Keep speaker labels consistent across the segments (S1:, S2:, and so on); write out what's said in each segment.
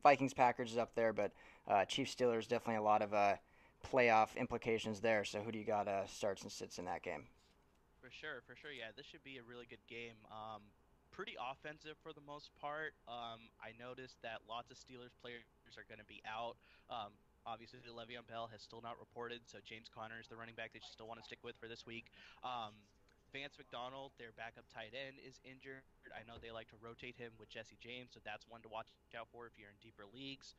S1: Vikings Packers is up there, but Chiefs Steelers definitely a lot of playoff implications there. So who do you got starts and sits in that game?
S2: For sure, for sure. Yeah, this should be a really good game. Pretty offensive for the most part. I noticed that lots of Steelers players are going to be out. Obviously, Le'Veon Bell has still not reported, so James Conner is the running back that you still want to stick with for this week. Vance McDonald, their backup tight end, is injured. I know they like to rotate him with Jesse James, so that's one to watch out for if you're in deeper leagues.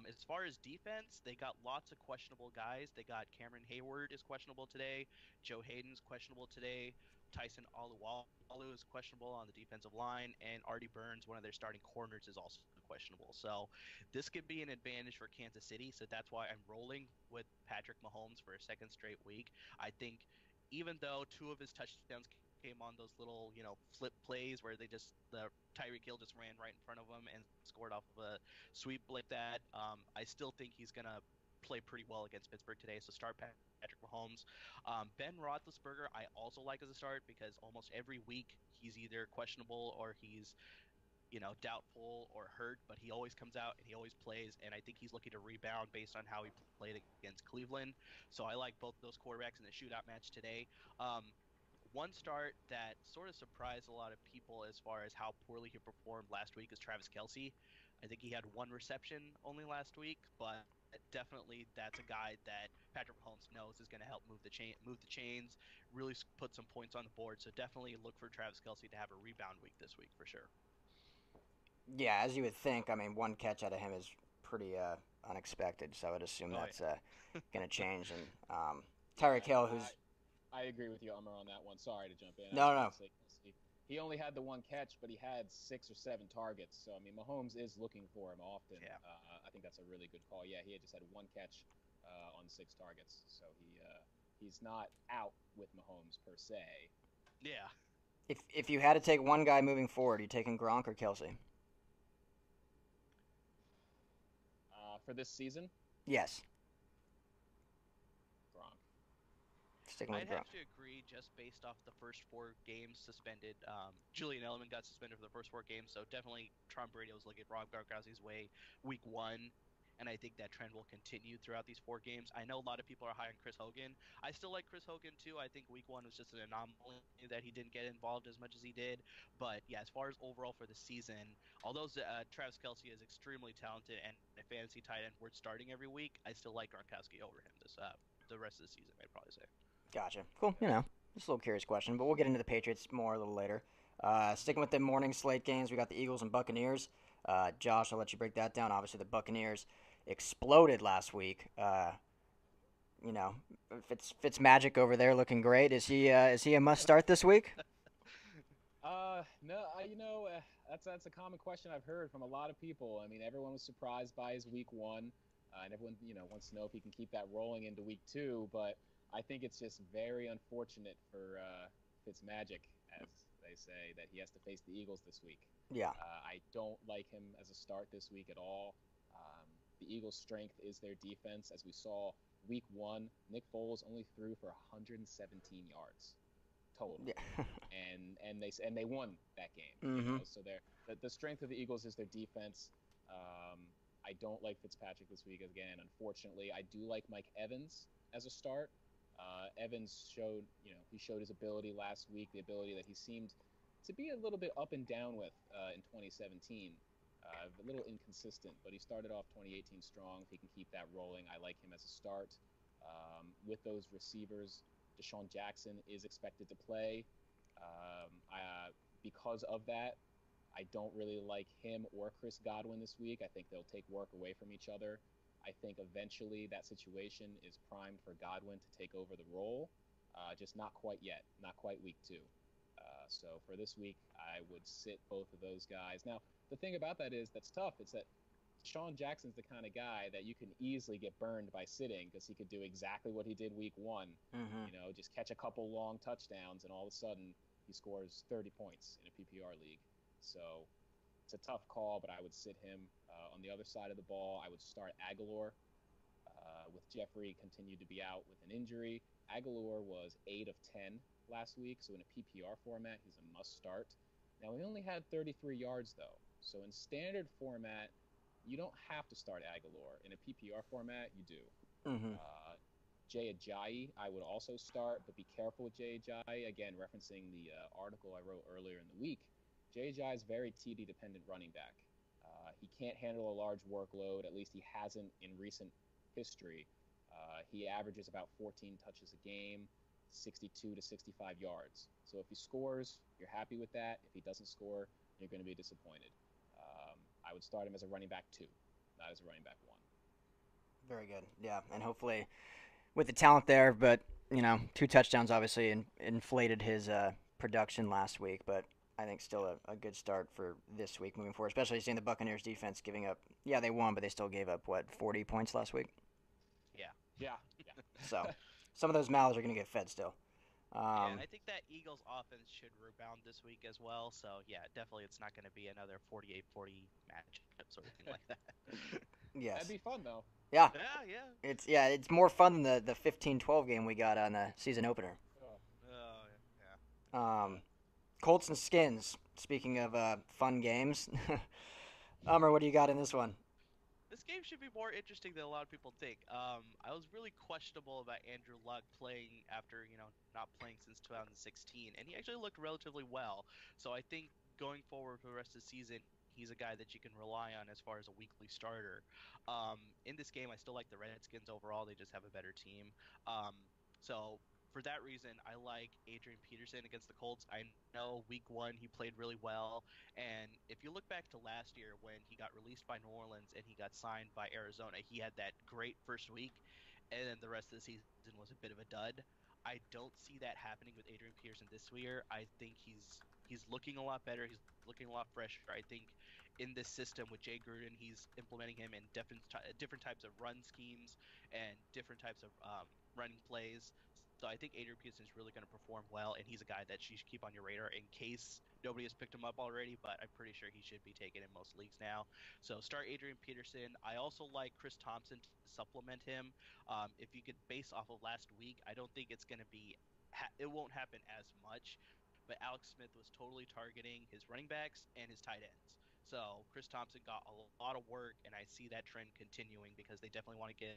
S2: As far as defense, they got lots of questionable guys. They got Cameron Hayward is questionable today. Joe Hayden's questionable today. Tyson Alualu is questionable on the defensive line, and Artie Burns, one of their starting corners, is also questionable. So this could be an advantage for Kansas City. So that's why I'm rolling with Patrick Mahomes for a second straight week. I think even though two of his touchdowns came on those little, flip plays where the Tyreek Hill just ran right in front of him and scored off of a sweep like that. I still think he's gonna play pretty well against Pittsburgh today. So start Patrick Mahomes. Ben Roethlisberger, I also like as a start because almost every week he's either questionable or he's doubtful or hurt, but he always comes out and he always plays. And I think he's looking to rebound based on how he played against Cleveland. So I like both of those quarterbacks in the shootout match today. Um, One start that sort of surprised a lot of people as far as how poorly he performed last week is Travis Kelsey. I think he had one reception only last week, but definitely that's a guy that Patrick Mahomes knows is going to help move the chains, really put some points on the board. So definitely look for Travis Kelsey to have a rebound week this week for sure.
S1: Yeah, as you would think. I mean, one catch out of him is pretty unexpected, so I would assume
S2: Oh
S1: that's
S2: yeah.
S1: going to change. And Tyreek
S3: Yeah,
S1: Hill, who's
S3: I agree with you, Umar, on that one. Sorry to jump in. I
S1: no,
S3: was
S1: no,
S3: going to say he only had the one catch, but he had 6 or 7 targets. So I mean, Mahomes is looking for him often.
S2: Yeah.
S3: I think that's a really good call. Yeah, he had just had one catch on 6 targets, so he's not out with Mahomes per se.
S2: Yeah.
S1: if you had to take one guy moving forward, you taking Gronk or Kelsey?
S3: For this season,
S1: Yes,
S3: Gronk.
S1: sticking with
S2: I'd
S1: Gronk.
S2: have to agree just based off the first four games suspended. Julian Edelman got suspended for the first four games, so definitely Tom Brady was looking Rob Gronkowski's way week one. And I think that trend will continue throughout these four games. I know a lot of people are high on Chris Hogan. I still like Chris Hogan too. I think week one was just an anomaly that he didn't get involved as much as he did. But yeah, as far as overall for the season, although Travis Kelsey is extremely talented and a fantasy tight end worth starting every week, I still like Gronkowski over him the rest of the season. I'd probably say.
S1: Gotcha. Cool. Just a little curious question, but we'll get into the Patriots more a little later. Sticking with the morning slate games, we got the Eagles and Buccaneers. Josh, I'll let you break that down. Obviously, the Buccaneers exploded last week. You know, Fitz Magic over there looking great. Is he a must start this week?
S3: No, that's a common question I've heard from a lot of people. I mean, everyone was surprised by his week one, and everyone wants to know if he can keep that rolling into week two. But I think it's just very unfortunate for Fitzmagic, as they say, that he has to face the Eagles this week.
S1: Yeah.
S3: I don't like him as a start this week at all. The Eagles' strength is their defense, as we saw week one. Nick Foles only threw for 117 yards total,
S1: Yeah.
S3: and they won that game.
S1: mm-hmm.
S3: So the strength of the Eagles is their defense. Um, I don't like Fitzpatrick this week again. Unfortunately, I do like Mike Evans as a start. Evans showed, he showed his ability last week, the ability that he seemed to be a little bit up and down with in 2017. A little inconsistent, but he started off 2018 strong. If he can keep that rolling, I like him as a start. With those receivers, Deshaun Jackson is expected to play. Because of that, I don't really like him or Chris Godwin this week. I think they'll take work away from each other. I think eventually that situation is primed for Godwin to take over the role, just not quite yet, not quite week two. So for this week, I would sit both of those guys. Now, the thing about that is that's tough. It's that Sean Jackson's the kind of guy that you can easily get burned by sitting because he could do exactly what he did week one.
S1: Mm-hmm.
S3: Just catch a couple long touchdowns, and all of a sudden he scores 30 points in a PPR league. So it's a tough call, but I would sit him. On the other side of the ball, I would start Aguilar. With Jeffrey continued to be out with an injury. Aguilar was 8 of 10 last week, so in a PPR format, he's a must start. Now, he only had 33 yards, though. So in standard format, you don't have to start Aguilar. In a PPR format, you do.
S1: Mm-hmm.
S3: Uh, Jay Ajayi, I would also start, but be careful with Jay Ajayi. Again, referencing the article I wrote earlier in the week, Jay Ajayi is very TD dependent running back. He can't handle a large workload. At least he hasn't in recent history. He averages about 14 touches a game, 62 to 65 yards. So if he scores, you're happy with that. If he doesn't score, you're going to be disappointed. I would start him as a running back 2, not as a running back 1.
S1: Very good. Yeah, and hopefully with the talent there, but 2 touchdowns obviously inflated his production last week, but I think still a good start for this week moving forward, especially seeing the Buccaneers defense giving up. Yeah, they won, but they still gave up 40 points last week.
S2: Yeah.
S3: Yeah,
S1: So
S3: yeah.
S1: some of those mouths are going to get fed still.
S2: Yeah, and
S1: Um,
S2: I think that Eagles offense should rebound this week as well. So, yeah, definitely it's not going to be another 48-40 matchups or anything like that.
S3: That'd
S1: yes.
S3: be fun though.
S1: Yeah.
S2: Yeah, yeah.
S1: It's more fun than the 15-12 game we got on the season opener.
S3: Oh,
S2: Oh, yeah.
S3: yeah.
S1: Um, Colts and Skins. Speaking of fun games, Ummer, what do you got in this one?
S2: This game should be more interesting than a lot of people think. I was really questionable about Andrew Luck playing after, not playing since 2016, and he actually looked relatively well. So I think going forward for the rest of the season, he's a guy that you can rely on as far as a weekly starter. In this game, I still like the Redskins overall. They just have a better team. So for that reason, I like Adrian Peterson against the Colts. I know week 1 he played really well. And if you look back to last year when he got released by New Orleans and he got signed by Arizona, he had that great first week, and then the rest of the season was a bit of a dud. I don't see that happening with Adrian Peterson this year. I think he's looking a lot better. He's looking a lot fresher. I think in this system with Jay Gruden, he's implementing him in different types of run schemes and different types of running plays. So I think Adrian Peterson is really going to perform well, and he's a guy that you should keep on your radar in case nobody has picked him up already. But I'm pretty sure he should be taken in most leagues now. So start Adrian Peterson. I also like Chris Thompson to supplement him. If you could base off of last week, I don't think it's going to be. It won't happen as much. But Alex Smith was totally targeting his running backs and his tight ends. So Chris Thompson got a lot of work, and I see that trend continuing because they definitely want to give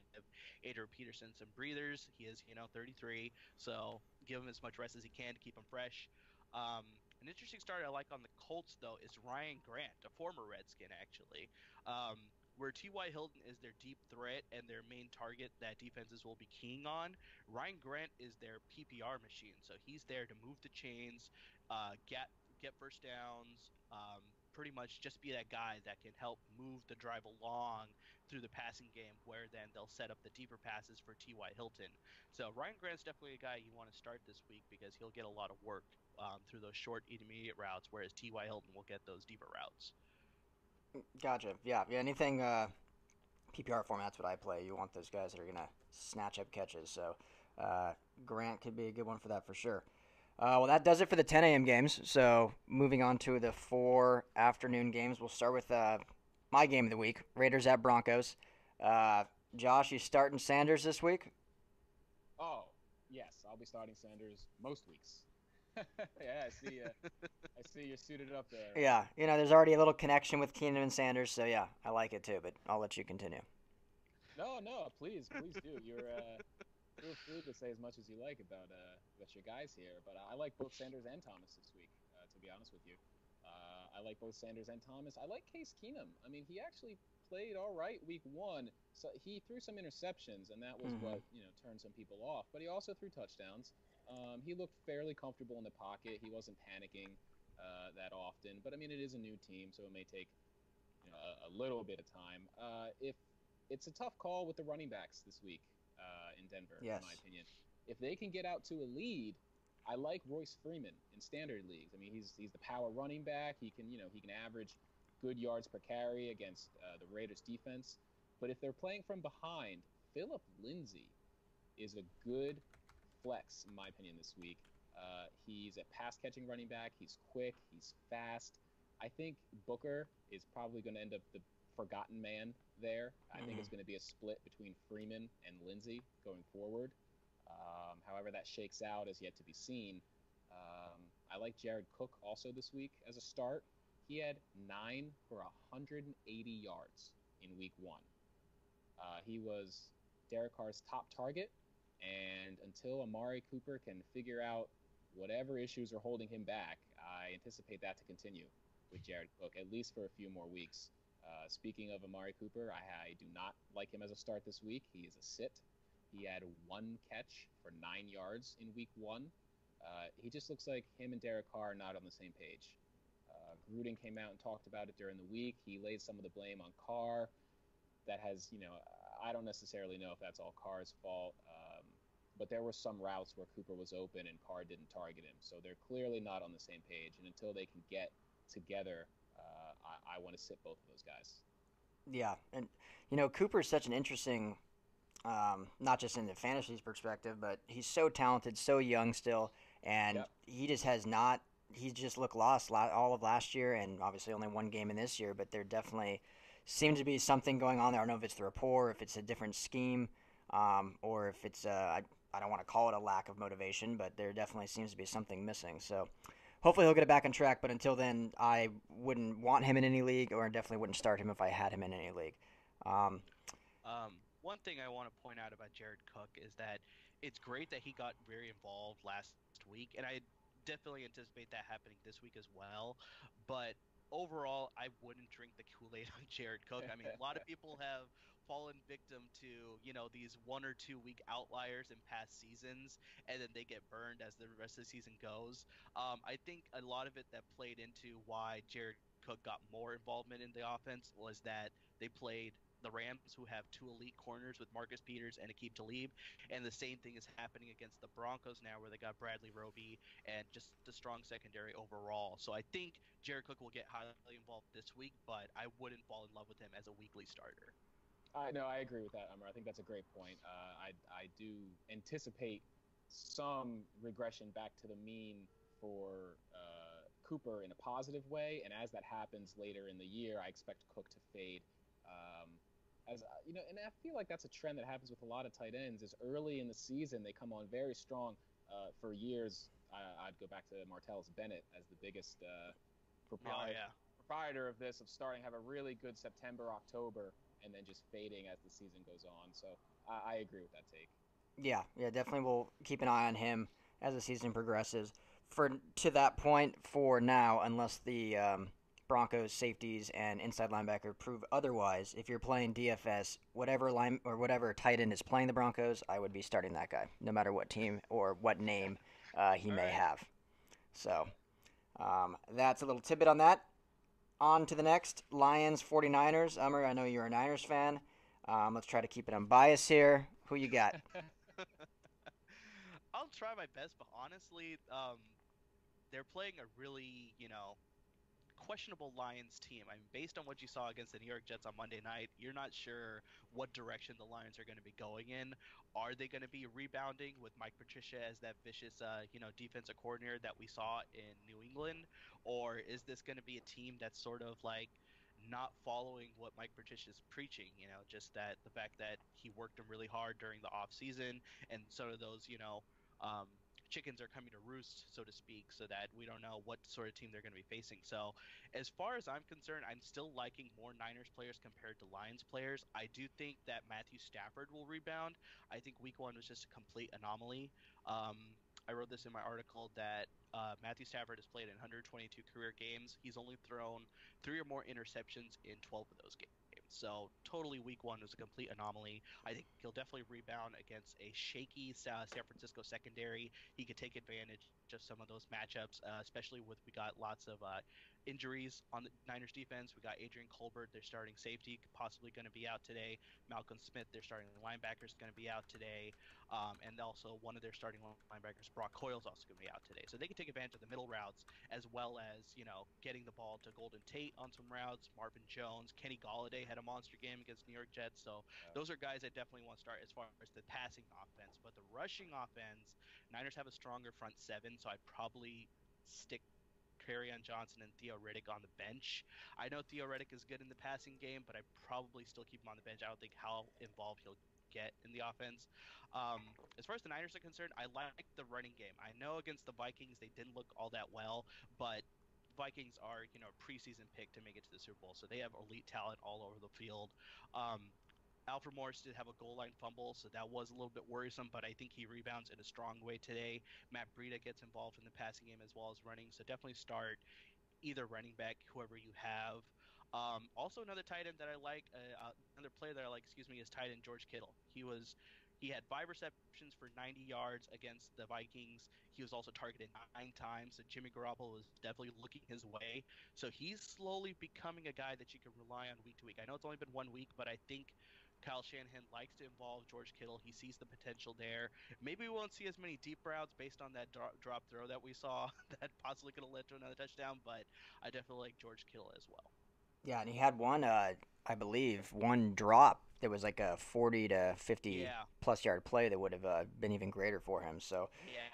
S2: Adrian Peterson some breathers. He is, 33, so give him as much rest as he can to keep him fresh. An interesting start I like on the Colts, though, is Ryan Grant, a former Redskin, actually. Where T.Y. Hilton is their deep threat and their main target that defenses will be keying on, Ryan Grant is their PPR machine. So he's there to move the chains, get first downs, pretty much just be that guy that can help move the drive along through the passing game, where then they'll set up the deeper passes for T.Y. Hilton. So Ryan Grant's definitely a guy you want to start this week because he'll get a lot of work through those short intermediate routes, whereas T.Y. Hilton will get those deeper routes.
S1: Gotcha. Yeah. Anything PPR format's what I play. You want those guys that are gonna snatch up catches. So uh, Grant could be a good one for that for sure. Well, that does it for the 10 a.m. games. So moving on to the 4 afternoon games, we'll start with my game of the week: Raiders at Broncos. Uh, Josh, you starting Sanders this week?
S3: Oh, yes, I'll be starting Sanders most weeks. Yeah, I see. I see you're suited up there.
S1: Yeah, there's already a little connection with Keenan and Sanders, so yeah, I like it too. But I'll let you continue.
S3: No, no, please, please do. Feel free to say as much as you like about your guys here, but I like both Sanders and Thomas this week. To be honest with you, I like both Sanders and Thomas. I like Case Keenum. I mean, he actually played all right week 1. So he threw some interceptions, and that was
S1: Mm-hmm.
S3: what turned some people off. But he also threw touchdowns. He looked fairly comfortable in the pocket. He wasn't panicking that often. But I mean, it is a new team, so it may take a little bit of time. If it's a tough call with the running backs this week in Denver, in my
S1: Yes.
S3: opinion. If they can get out to a lead, I like Royce Freeman in standard leagues. I mean, he's the power running back. He can average good yards per carry against the Raiders defense. But if they're playing from behind, Philip Lindsay is a good flex in my opinion this week. He's a pass catching running back. He's quick. He's fast. I think Booker is probably going to end up the forgotten man there. I think
S1: Mm-hmm.
S3: it's going to be a split between Freeman and Lindsay going forward. However, that shakes out is yet to be seen. I like Jared Cook also this week as a start. He had 9 for 180 yards in week one. He was Derek Carr's top target, and until Amari Cooper can figure out whatever issues are holding him back, I anticipate that to continue with Jared Cook, at least for a few more weeks. Speaking of Amari Cooper, I do not like him as a start this week. He is a sit. He had one catch for 9 yards in week one. He just looks like him and Derek Carr are not on the same page. Gruden came out and talked about it during the week. He laid some of the blame on Carr. That has, I don't necessarily know if that's all Carr's fault, but there were some routes where Cooper was open and Carr didn't target him. So they're clearly not on the same page. And until they can get together, I want to sit both of those guys.
S1: Yeah, and Cooper is such an interesting, not just in the fantasy perspective, but he's so talented, so young still, and
S3: Yep.
S1: he just has not. He just looked lost all of last year, and obviously only one game in this year. But there definitely seems to be something going on there. I don't know if it's the rapport, if it's a different scheme, or if it's I don't want to call it a lack of motivation, but there definitely seems to be something missing. So hopefully he'll get it back on track. But until then, I wouldn't want him in any league, or definitely wouldn't start him if I had him in any league. Um,
S2: One thing I want to point out about Jared Cook is that it's great that he got very involved last week, and I definitely anticipate that happening this week as well. But overall, I wouldn't drink the Kool-Aid on Jared Cook. I mean, a lot of people have fallen victim to, these 1 or 2 week outliers in past seasons, and then they get burned as the rest of the season goes. I think a lot of it that played into why Jared Cook got more involvement in the offense was that they played the Rams, who have two elite corners with Marcus Peters and Aqib Talib, and the same thing is happening against the Broncos now, where they got Bradley Roby and just the strong secondary overall. So I think Jared Cook will get highly involved this week, but I wouldn't fall in love with him as a weekly starter.
S3: I No, I agree with that, Umar. I think that's a great point. I do anticipate some regression back to the mean for Cooper in a positive way, and as that happens later in the year, I expect Cook to fade. Um, and I feel like that's a trend that happens with a lot of tight ends. Is early in the season they come on very strong. For years, I'd go back to Martellus Bennett as the biggest
S2: Oh
S3: proprietor
S2: yeah.
S3: proprietor of this, of starting have a really good September, October, and then just fading as the season goes on. So I agree with that take.
S1: yeah, yeah, definitely. We'll keep an eye on him as the season progresses. For to that point, for now, unless the Broncos safeties and inside linebacker prove otherwise, if you're playing DFS, whatever line or whatever tight end is playing the Broncos, I would be starting that guy, no matter what team or what name he
S2: All
S1: may
S2: right.
S1: have. So that's a little tidbit on that. On to the next Lions 49ers. Ummer, I know you're a Niners fan. Let's try to keep it unbiased here. Who you got?
S2: I'll try my best, but honestly, they're playing a really, questionable Lions team. I mean, based on what you saw against the New York Jets on Monday night, you're not sure what direction the Lions are going to be going in. Are they going to be rebounding with Mike Patricia as that vicious, defensive coordinator that we saw in New England, or is this going to be a team that's sort of like not following what Mike Patricia is preaching? Just that the fact that he worked them really hard during the off season, and sort of those, um, chickens are coming to roost, so to speak, so that we don't know what sort of team they're going to be facing. So, as far as I'm concerned, I'm still liking more Niners players compared to Lions players. I do think that Matthew Stafford will rebound. I think week one was just a complete anomaly. I wrote this in my article that Matthew Stafford has played in 122 career games. He's only thrown three or more interceptions in 12 of those games. So totally, week one was a complete anomaly. I think he'll definitely rebound against a shaky San Francisco secondary. He could take advantage of some of those matchups, especially with we got lots of injuries on the Niners defense. We got Adrian Colbert, their starting safety, possibly going to be out today. Malcolm Smith, their starting linebacker, is going to be out today. And also one of their starting linebackers, Brock Coyle, is also going to be out today. So they can take advantage of the middle routes as well as, getting the ball to Golden Tate on some routes. Marvin Jones, Kenny Galladay had a monster game against New York Jets. So those are guys I definitely want to start as far as the passing offense. But the rushing offense, Niners have a stronger front seven, so I'd probably stick on Johnson and Theo Riddick on the bench. I know Theo Riddick is good in the passing game, but I probably still keep him on the bench. I don't think how involved he'll get in the offense. As far as the Niners are concerned, I like the running game. I know against the Vikings they didn't look all that well, but Vikings are, a preseason pick to make it to the Super Bowl, so they have elite talent all over the field. Um, Alfred Morris did have a goal line fumble, so that was a little bit worrisome, but I think he rebounds in a strong way today. Matt Breida gets involved in the passing game as well as running, so definitely start either running back, whoever you have. Also, another tight end that I like, another player that I like, excuse me, is tight end George Kittle. He had 5 receptions for 90 yards against the Vikings. He was also targeted 9 times. So Jimmy Garoppolo was definitely looking his way. So he's slowly becoming a guy that you can rely on week to week. I know it's only been 1 week, but I think Kyle Shanahan likes to involve George Kittle. He sees the potential there. Maybe we won't see as many deep routes based on that drop throw that we saw that possibly could have led to another touchdown, but I definitely like George Kittle as well.
S1: Yeah, and he had one, I believe, one drop that was like a 40 to 50
S2: Yeah,
S1: plus yard play that would have been even greater for him. So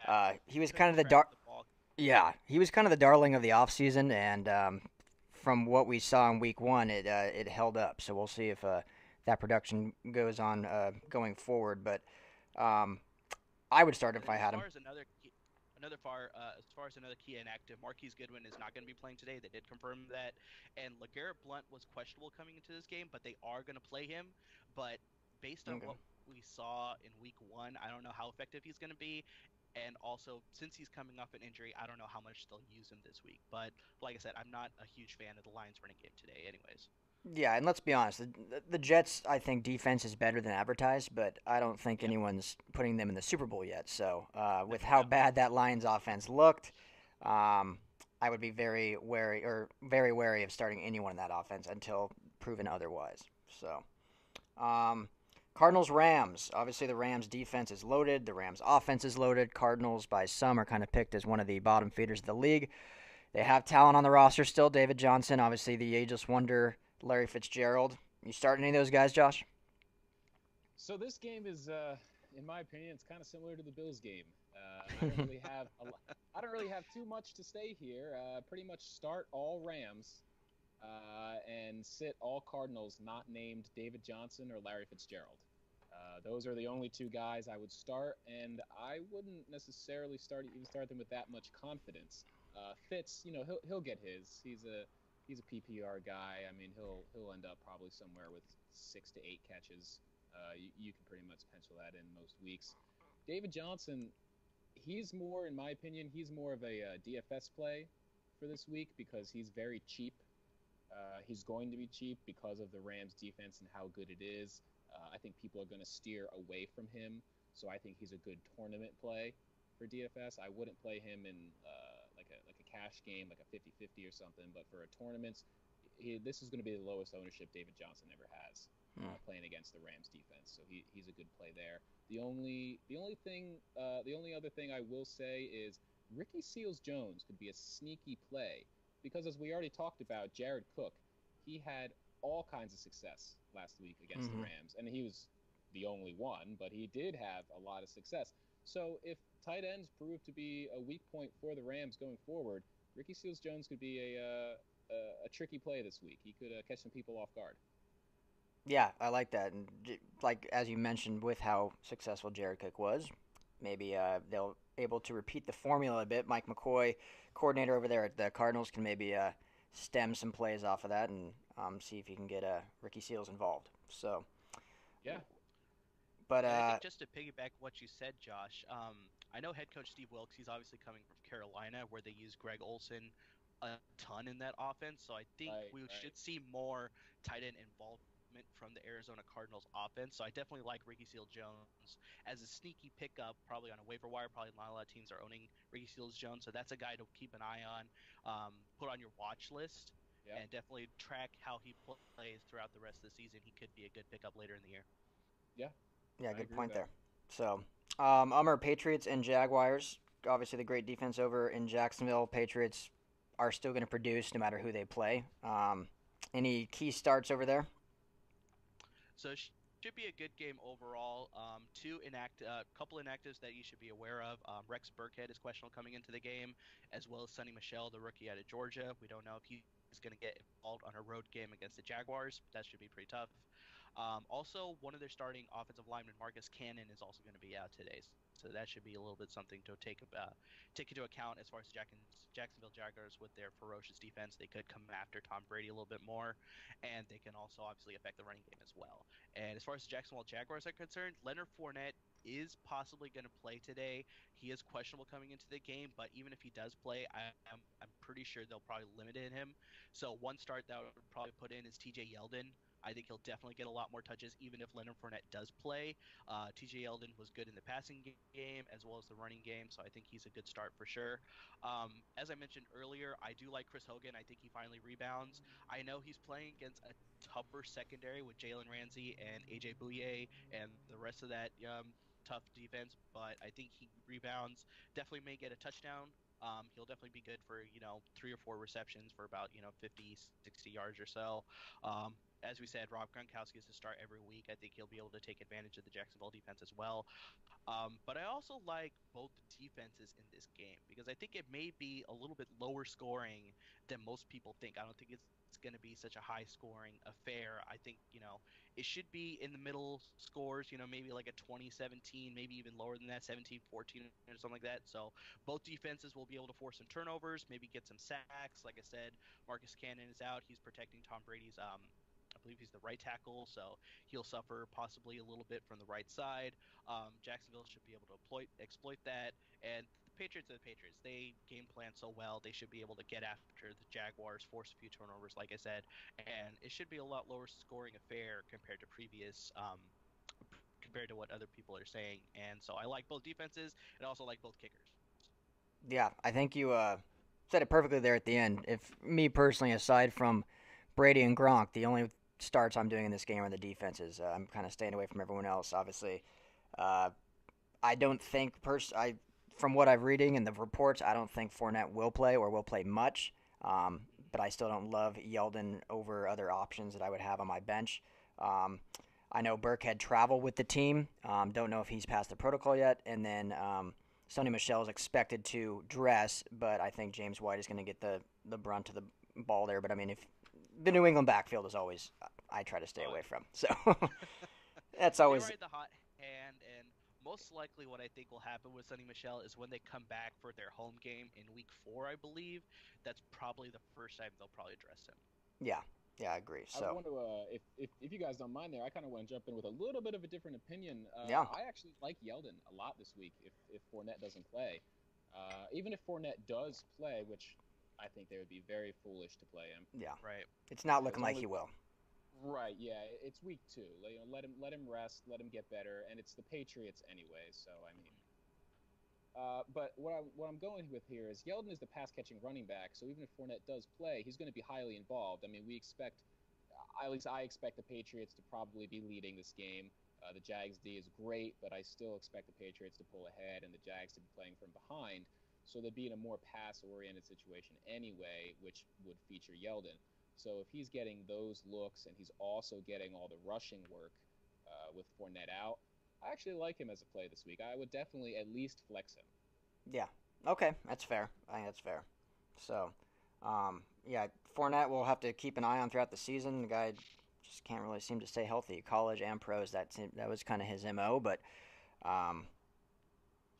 S2: yeah.
S1: he was kind
S2: Couldn't
S1: of the
S2: track the ball.
S1: yeah, he was kind of the darling of the offseason, and from what we saw in week one, it held up. So we'll see if that production goes on going forward. But um, I would start
S2: And
S1: if
S2: then
S1: I had him.
S2: as far as another key inactive, Marquise Goodwin is not going to be playing today. They did confirm that, and LeGarrette Blunt was questionable coming into this game, but they are going to play him. But based on
S1: Okay.
S2: what we saw in Week 1, I don't know how effective he's going to be. And also, since he's coming off an injury, I don't know how much they'll use him this week. But like I said, I'm not a huge fan of the Lions running game today, anyways.
S1: Yeah, and let's be honest, the Jets, I think defense is better than advertised, but I don't think
S2: Yep,
S1: anyone's putting them in the Super Bowl yet. So with
S2: definitely
S1: how
S2: not.
S1: bad that Lions offense looked, um, I would be very wary of starting anyone in that offense until proven otherwise. So um, Cardinals Rams, obviously the Rams defense is loaded, the Rams offense is loaded. Cardinals by some are kind of picked as one of the bottom feeders of the league. They have talent on the roster still. David Johnson, obviously the ageless wonder. Larry Fitzgerald. You starting any of those guys, Josh?
S3: So this game is, in my opinion, it's kind of similar to the Bills game. I don't really have I don't really have too much to say here. Pretty much start all Rams and sit all Cardinals not named David Johnson or Larry Fitzgerald. Those are the only two guys I would start, and I wouldn't necessarily start them with that much confidence. Fitz, he'll get his. He's a PPR guy. I mean, he'll end up probably somewhere with 6 to 8 catches. You can pretty much pencil that in most weeks. David Johnson, he's more, in my opinion, he's more of a DFS play for this week because he's very cheap. He's going to be cheap because of the Rams' defense and how good it is. I think people are going to steer away from him, so I think he's a good tournament play for DFS. I wouldn't play him in like a cash game, like a 50-50 or something, but for a tournament, this is going to be the lowest ownership David Johnson ever has
S1: Hmm.
S3: playing against the Rams defense. So he's a good play there. The only other thing I will say is Ricky Seals Jones could be a sneaky play because as we already talked about, Jared Cook, he had all kinds of success last week against the
S1: Mm-hmm.
S3: Rams, and he was the only one, but he did have a lot of success. So if tight ends prove to be a weak point for the Rams going forward, Ricky Seals Jones could be a tricky play this week. He could catch some people off guard.
S1: Yeah, I like that. And like as you mentioned, with how successful Jared Cook was, maybe they'll able to repeat the formula a bit. Mike McCoy, coordinator over there at the Cardinals, can maybe stem some plays off of that and see if he can get Ricky Seals involved. So,
S3: Yeah,
S1: but
S2: And I think just to piggyback what you said, Josh, I know head coach Steve Wilkes, he's obviously coming from Carolina, where they use Greg Olson a ton in that offense. So I think
S3: right,
S2: we
S3: right.
S2: should see more tight end involvement from the Arizona Cardinals offense. So I definitely like Ricky Seals Jones as a sneaky pickup, probably on a waiver wire. Probably not a lot of teams are owning Ricky Seals Jones, so that's a guy to keep an eye on, put on your watch list,
S3: Yeah,
S2: and definitely track how he plays throughout the rest of the season. He could be a good pickup later in the year.
S3: yeah,
S1: yeah,
S3: I
S1: good
S3: agree with
S1: point
S3: that.
S1: there. So, Patriots and Jaguars. Obviously, the great defense over in Jacksonville. Patriots are still going to produce no matter who they play. Any key starts over there?
S2: So it should be a good game overall. Couple inactives that you should be aware of. Rex Burkhead is questionable coming into the game, as well as Sonny Michel, the rookie out of Georgia. We don't know if he's going to get involved on a road game against the Jaguars. That should be pretty tough. Also, one of their starting offensive linemen, Marcus Cannon, is also going to be out today. So that should be a little bit something to take into account as far as the Jacksonville Jaguars with their ferocious defense. They could come after Tom Brady a little bit more, and they can also obviously affect the running game as well. And as far as the Jacksonville Jaguars are concerned, Leonard Fournette is possibly going to play today. He is questionable coming into the game, but even if he does play, I'm pretty sure they'll probably limit him. So one start that I would probably put in is T.J. Yeldon. I think he'll definitely get a lot more touches, even if Leonard Fournette does play. T.J. Yeldon was good in the passing game as well as the running game, so I think he's a good start for sure. As I mentioned earlier, I do like Chris Hogan. I think he finally rebounds. I know he's playing against a tougher secondary with Jalen Ramsey and AJ Bouye and the rest of that tough defense, but I think he rebounds. Definitely may get a touchdown. He'll definitely be good for 3 or 4 receptions for about 50, 60 yards or so. As we said, Rob Gronkowski is to start every week. I think he'll be able to take advantage of the Jacksonville defense as well. But I also like both defenses in this game because I think it may be a little bit lower scoring than most people think. I don't think it's going to be such a high scoring affair. I think, it should be in the middle scores, maybe like a 20-17, maybe even lower than that, 17-14 or something like that. So both defenses will be able to force some turnovers, maybe get some sacks. Like I said, Marcus Cannon is out. He's protecting Tom Brady's I believe he's the right tackle, so he'll suffer possibly a little bit from the right side. Jacksonville should be able to exploit that. And the Patriots are the Patriots. They game plan so well. They should be able to get after the Jaguars, force a few turnovers, like I said, and it should be a lot lower scoring affair compared to what other people are saying. And so I like both defenses and also like both kickers.
S1: Yeah, I think you said it perfectly there at the end. If me personally, aside from Brady and Gronk, the only starts I'm doing in this game are the defenses. I'm kind of staying away from everyone else. Obviously, uh, I don't think from what I'm reading in the reports, I don't think Fournette will play or will play much. But I still don't love Yeldon over other options that I would have on my bench. Um, I know Burke had travel with the team. Don't know if he's passed the protocol yet. And then Sonny Michel is expected to dress, but I think James White is going to get the brunt of the ball there. But I mean, if the New England backfield is always I try to stay away from. So that's
S2: They
S1: always
S2: ride the hot hand, and most likely what I think will happen with Sonny Michel is when they come back for their home game in Week 4, I believe. That's probably the first time they'll probably dress him.
S1: yeah, yeah, I agree.
S3: I
S1: So
S3: want to, if you guys don't mind there, I kind of want to jump in with a little bit of a different opinion.
S1: yeah,
S3: I actually like Yeldon a lot this week if Fournette doesn't play. Even if Fournette does play, which I think they would be very foolish to play him.
S1: yeah,
S2: Right.
S1: it's not
S3: There's
S1: looking like
S3: only
S1: he will.
S3: Right, yeah, it's week 2. Let him rest, let him get better, and it's the Patriots anyway. So I mean, but what I'm going with here is Yeldon is the pass catching running back. So even if Fournette does play, he's going to be highly involved. I mean, at least I expect the Patriots to probably be leading this game. The Jags D is great, but I still expect the Patriots to pull ahead and the Jags to be playing from behind. So they'd be in a more pass-oriented situation anyway, which would feature Yeldon. So if he's getting those looks and he's also getting all the rushing work with Fournette out, I actually like him as a play this week. I would definitely at least flex him.
S1: Yeah, okay, that's fair. I think that's fair. So, yeah, Fournette will have to keep an eye on throughout the season. The guy just can't really seem to stay healthy. College and pros, that was kind of his mo. But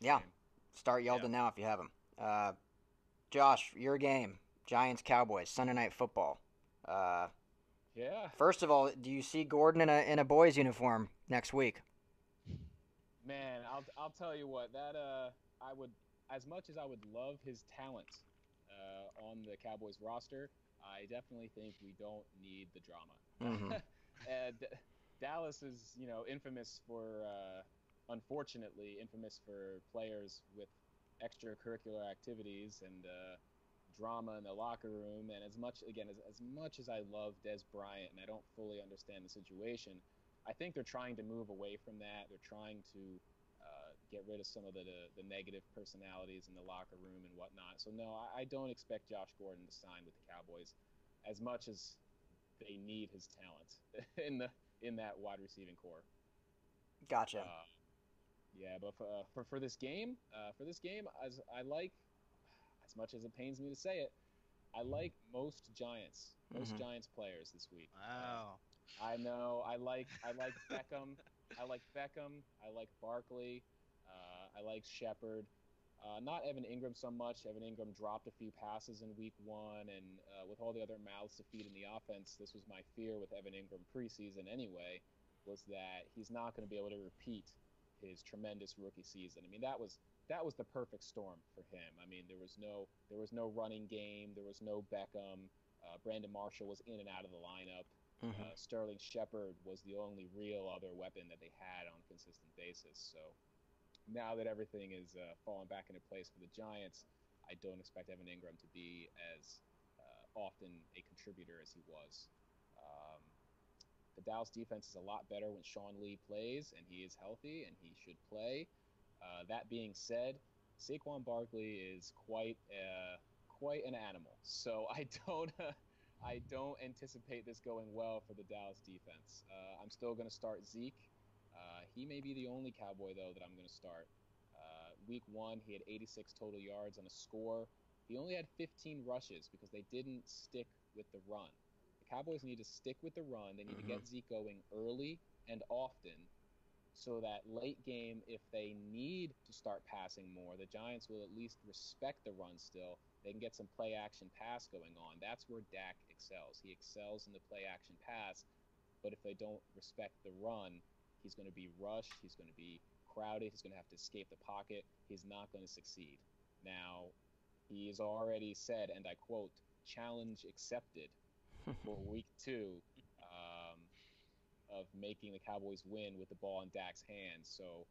S1: yeah,
S3: Same.
S1: start
S2: Yeah.
S1: Yeldon now if you have him. Josh, your game, Giants Cowboys Sunday Night Football. Uh,
S3: Yeah,
S1: First of all, do you see Gordon in a boys uniform next week?
S3: man, I'll tell you what that I would, as much as I would love his talent on the Cowboys roster, I definitely think we don't need the
S1: Mm-hmm.
S3: drama. and Dallas is infamous for unfortunately infamous for players with extracurricular activities and drama in the locker room. And as much as I love Des Bryant and I don't fully understand the situation, I think they're trying to move away from that. They're trying to get rid of some of the negative personalities in the locker room and whatnot. So no, I don't expect Josh Gordon to sign with the Cowboys, as much as they need his talent in that wide receiving core.
S1: Gotcha.
S3: Uh, yeah, but for this game, as much as it pains me to say it, I like most
S1: Mm-hmm.
S3: Giants players this week.
S2: Wow.
S3: I know. I like Beckham. I like Beckham. I like Barkley. I like Shepard. Not Evan Ingram so much. Evan Ingram dropped a few passes in week one, and with all the other mouths to feed in the offense, this was my fear with Evan Ingram preseason anyway, was that he's not going to be able to repeat his tremendous rookie season. I mean, that was the perfect storm for him. I mean, there was no running game, there was no Beckham. Brandon Marshall was in and out of the lineup.
S1: Hmm.
S3: Sterling Shepard was the only real other weapon that they had on a consistent basis. So now that everything is falling back into place for the Giants, I don't expect Evan Ingram to be as often a contributor as he was. Um, the Dallas defense is a lot better when Sean Lee plays, and he is healthy, and he should play. That being said, Saquon Barkley is quite an animal. So I don't anticipate this going well for the Dallas defense. I'm still going to start Zeke. He may be the only Cowboy though that I'm going to start. Week one, he had 86 total yards on a score. He only had 15 rushes because they didn't stick with the run. The Cowboys need to stick with the run. They need to
S1: Hmm.
S3: get Zeke going early and often so that late game, if they need to start passing more, the Giants will at least respect the run still. They can get some play action pass going on. That's where Dak excels. He excels in the play action pass, but if they don't respect the run, he's going to be rushed. He's going to be crowded. He's going to have to escape the pocket. He's not going to succeed. Now, he has already said, and I quote, challenge accepted for week two. Um, of making the Cowboys win with the ball in Dak's hands. So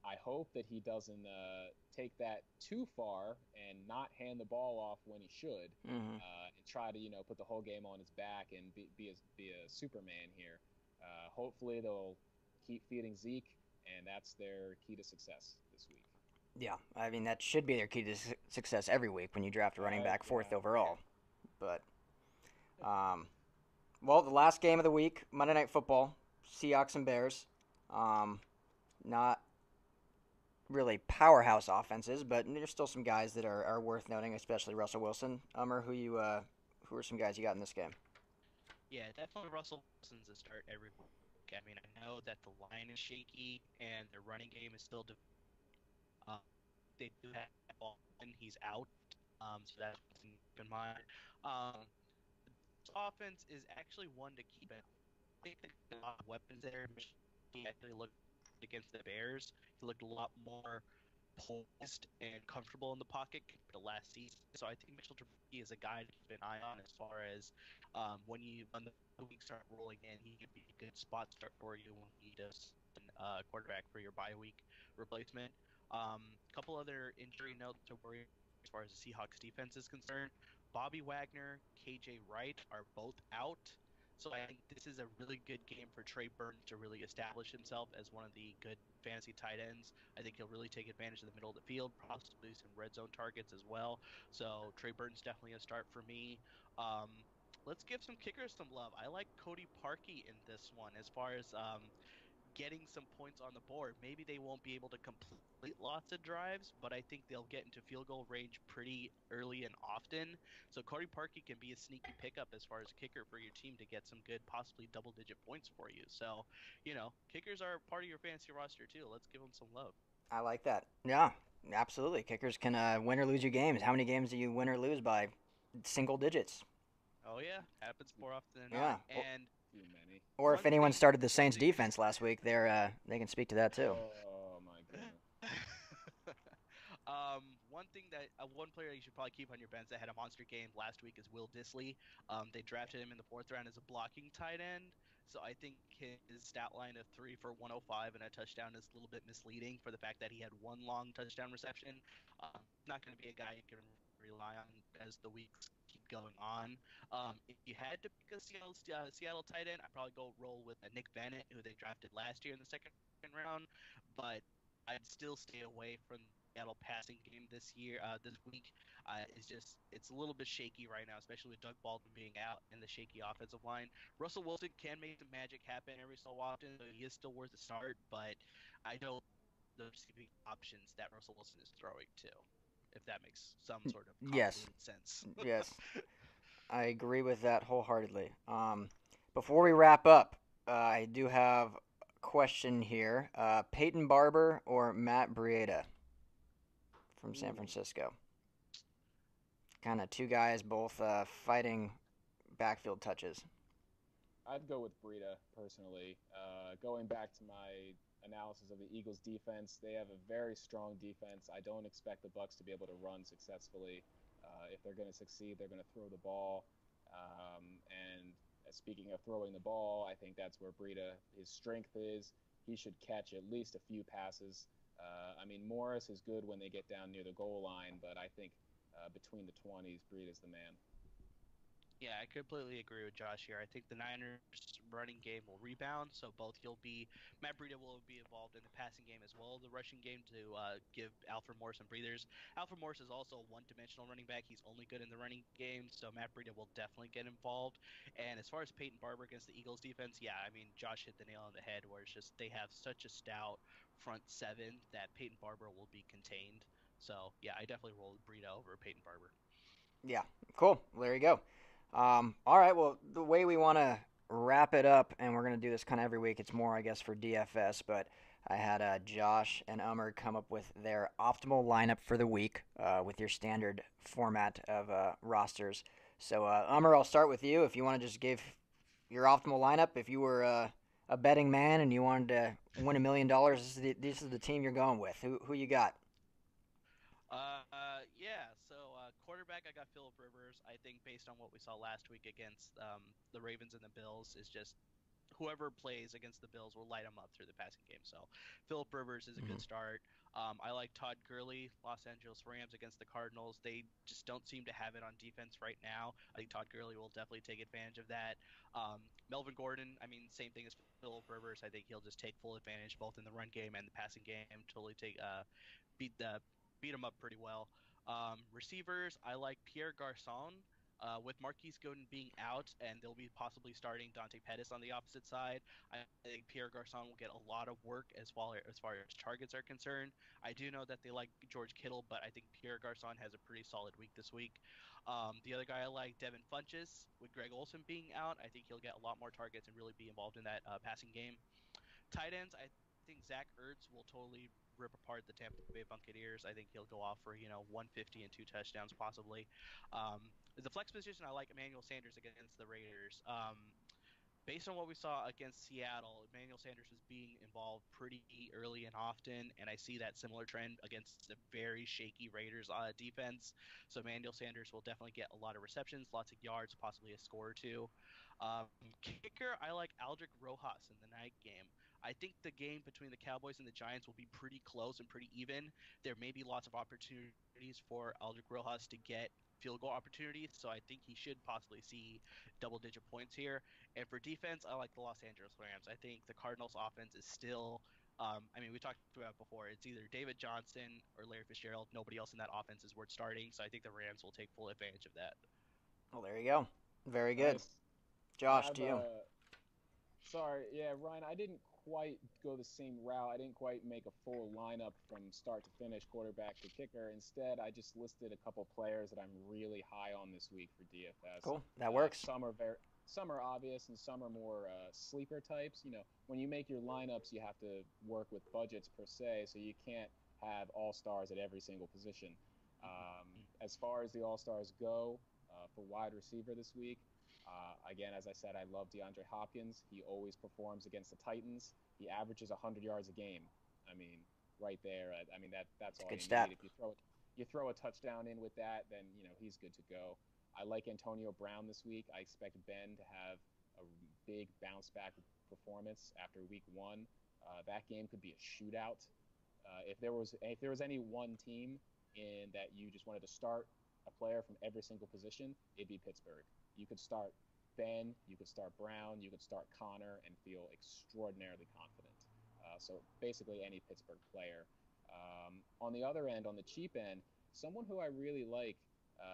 S3: I hope that he doesn't take that too far and not hand the ball off when he should,
S1: Hmm.
S3: and try to put the whole game on his back and be a Superman here. Hopefully they'll keep feeding Zeke, and that's their key to success this week.
S1: Yeah, I mean that should be their key to success every week when you draft a running back fourth
S3: Yeah.
S1: overall. But um, well, the last game of the week, Monday Night Football, Seahawks and Bears. Um, not really powerhouse offenses, but there's still some guys that are worth noting, especially Russell Wilson. Or who are some guys you got in this game?
S2: Yeah, definitely Russell Wilson's a start every week. I mean, I know that the line is shaky and their running game is still. Uh, they do have Baldwin, he's out, so that's something to keep in mind. Um, this offense is actually one to keep in. I think they got a lot of weapons there. He actually looked against the Bears. He looked a lot more poised and comfortable in the pocket compared to last season. So I think Mitchell Trubisky is a guy to keep an eye on as far as when the weeks start rolling in, he could be a good spot start for you when he does quarterback for your bye week replacement. Couple other injury notes to worry as far as the Seahawks defense is concerned. Bobby Wagner, KJ Wright are both out. So I think this is a really good game for Trey Burton to really establish himself as one of the good fantasy tight ends. I think he'll really take advantage of the middle of the field, possibly some red zone targets as well. So Trey Burton's definitely a start for me. Um, let's give some kickers some love. I like Cody Parkey in this one as far as getting some points on the board. Maybe they won't be able to complete lots of drives, but I think they'll get into field goal range pretty early and often. So Cody Parkey can be a sneaky pickup as far as a kicker for your team to get some good, possibly double-digit points for you. So, kickers are part of your fantasy roster too. Let's give them some love.
S1: I like that. Yeah, absolutely. Kickers can win or lose you games. How many games do you win or lose by single digits?
S2: Oh yeah, happens more often than not.
S1: Yeah.
S2: And
S3: Too many.
S1: Or if
S2: one
S1: anyone
S2: thing,
S1: started the
S2: one
S1: Saints
S2: thing
S1: defense last week, they can speak to that too.
S3: Oh my goodness.
S2: One thing that one player you should probably keep on your bench that had a monster game last week is Will Disley. They drafted him in the fourth round as a blocking tight end, so I think his stat line of 3 for 105 and a touchdown is a little bit misleading for the fact that he had one long touchdown reception. Not going to be a guy you can rely on as the weeks keep going on. If you had to pick a Seattle tight end, I'd probably go roll with Nick Bennett, who they drafted last year in the second round, but I'd still stay away from Seattle passing game this week. It's a little bit shaky right now, especially with Doug Baldwin being out and the shaky offensive line. Russell Wilson can make the magic happen every so often, so he is still worth a start. But I don't the receiving options that Russell Wilson is throwing to, if that makes some sort of
S1: Yes,
S2: convoluted sense.
S1: yes, I agree with that wholeheartedly. Before we wrap up, I do have a question here. Peyton Barber or Matt Breida from San
S3: Ooh,
S1: Francisco? Kind of two guys both fighting backfield touches.
S3: I'd go with Breida personally. Going back to my analysis of the Eagles' defense, they have a very strong defense. I don't expect the Bucks to be able to run successfully. If they're going to succeed, they're going to throw the ball. And speaking of throwing the ball, I think that's where Breida his strength is. He should catch at least a few passes. I mean, Morris is good when they get down near the goal line, but I think between the 20s, Breida's the man.
S2: Yeah, I completely agree with Josh here. I think the Niners running game will rebound, so both you'll be Matt Breida will be involved in the passing game as well, the rushing game to give Alfred Morris some breathers. Alfred Morris is also a one-dimensional running back. He's only good in the running game, so Matt Breida will definitely get involved. And as far as Peyton Barber against the Eagles defense, yeah, I mean Josh hit the nail on the head where it's just they have such a stout front seven that Peyton Barber will be contained. So yeah, I definitely roll Breida over Peyton Barber.
S1: Yeah, cool. Well, there you go. All right. Well, the way we want to wrap it up, and we're gonna do this kind of every week. It's more, I guess, for DFS, but I had Josh and Ummer come up with their optimal lineup for the week with your standard format of rosters. So, Ummer, I'll start with you. If you want to just give your optimal lineup, if you were a betting man and you wanted to win $1 million, this is the team you're going with. Who you got?
S2: Yeah. So quarterback, I got Philip Rivers. I think based on what we saw last week against the Ravens and the Bills, is just whoever plays against the Bills will light them up through the passing game. So Philip Rivers is a
S1: Mm-hmm.
S2: good start. I like Todd Gurley, Los Angeles Rams against the Cardinals. They just don't seem to have it on defense right now. I think Todd Gurley will definitely take advantage of that. Melvin Gordon, I mean, same thing as Philip Rivers. I think he'll just take full advantage both in the run game and the passing game. Totally take beat the beat him up pretty well. Receivers, I like Pierre Garcon. With Marquise Godin being out, and they'll be possibly starting Dante Pettis on the opposite side, I think Pierre Garcon will get a lot of work as far as targets are concerned. I do know that they like George Kittle, but I think Pierre Garcon has a pretty solid week this week. The other guy I like, Devin Funches, with Greg Olson being out, I think he'll get a lot more targets and really be involved in that passing game. Tight ends, I think Zach Ertz will totally rip apart the Tampa Bay Buccaneers. I think he'll go off for 150 and two touchdowns possibly. The flex position, I like Emmanuel Sanders against the Raiders. Based on what we saw against Seattle, Emmanuel Sanders was being involved pretty early and often, and I see that similar trend against the very shaky Raiders defense. So Emmanuel Sanders will definitely get a lot of receptions, lots of yards, possibly a score or two. Um, Kicker, I like Aldrick Rojas in the night game. I think the game between the Cowboys and the Giants will be pretty close and pretty even. There may be lots of opportunities for Aldrick Rojas to get field goal opportunities, so I think he should possibly see double digit points here. And for defense, I like the Los Angeles Rams. I think the Cardinals' offense is still. I mean, we talked about it before. It's either David Johnson or Larry Fitzgerald. Nobody else in that offense is worth starting. So I think the Rams will take full advantage of that.
S1: Well, there you go. Very good.
S3: Nice.
S1: Josh,
S3: I've
S1: to you.
S3: Sorry, yeah, Ryan, I didn't quite go the same route. I didn't quite make a full lineup from start to finish, quarterback to kicker. Instead, I just listed a couple players that I'm really high on this week for DFS.
S1: Cool. That works.
S3: Some are obvious, and some are more sleeper types. You know, when you make your lineups, you have to work with budgets per se, so you can't have all stars at every single position. As far as the all stars go, for wide receiver this week. Again, as I said, I love DeAndre Hopkins. He always performs against the Titans. He averages 100 yards a game. I mean, right there. I mean that's
S1: It's a
S3: all
S1: good
S3: you
S1: stat.
S3: need. If you throw a touchdown in with that, then he's good to go. I like Antonio Brown this week. I expect Ben to have a big bounce back performance after week one. That game could be a shootout. If there was any one team in that you just wanted to start a player from every single position, it'd be Pittsburgh. You could start Ben, you could start Brown, you could start Connor, and feel extraordinarily confident. So basically, any Pittsburgh player. On the other end, on the cheap end, someone who I really like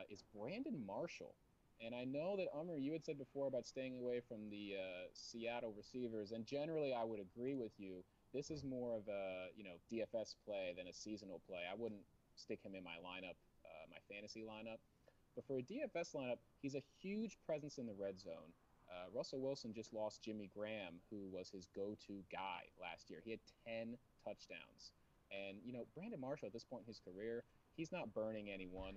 S3: is Brandon Marshall. And I know that Umar, you had said before about staying away from the Seattle receivers, and generally I would agree with you. This is more of a DFS play than a seasonal play. I wouldn't stick him in my lineup, my fantasy lineup. But for a DFS lineup, he's a huge presence in the red zone. Russell Wilson just lost Jimmy Graham, who was his go-to guy last year. He had 10 touchdowns. And, Brandon Marshall, at this point in his career, he's not burning anyone.